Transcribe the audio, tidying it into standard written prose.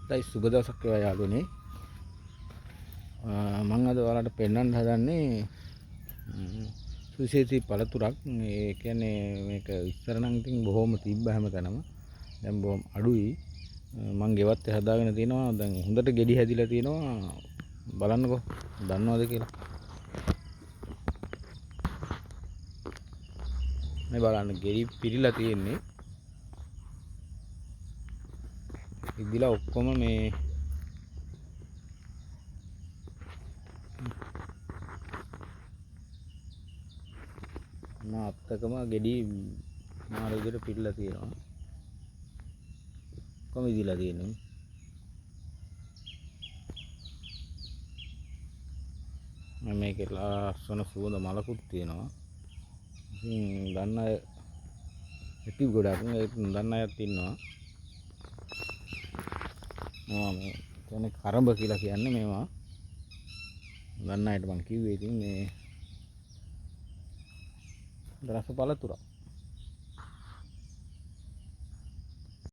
දැන් සුබ දවසක් වේවා යාළුවනේ. මම අද ඔයාලට පෙන්වන්න හදන්නේ සුවිශේෂී පළතුරක්. ඒ කියන්නේ මේක ඉස්සර නම් ඉතින් බොහොම තිබ්බ හැමතැනම. දැන් බොහොම අඩුයි. මං ගෙවත්තේ හදාගෙන තියෙනවා. දැන් හොඳට ගෙඩි හැදිලා තියෙනවා. බලන්නකෝ. දන්නවද කියලා. මේ බලන්න ගෙඩි පිරීලා තියෙන්නේ. ඉදිලා ඔක්කොම මේ අත්තකම ගෙඩි මාර විදිහට පිරීලා තියෙනවා. ඔක්කොම ඉදිලා තියෙනවා. මේකේ ලස්සන සුවඳ මලකුත් තියෙනවා. ඉතින් දන්න අය ඉති ගොඩක් දන්න අයත් ඉන්නවා. මේ කියන්නේ කරඹ කියලා කියන්නේ මේවා. දන්න අයට මං කිව්වේ ඉතින් මේ රස පළතුරක්.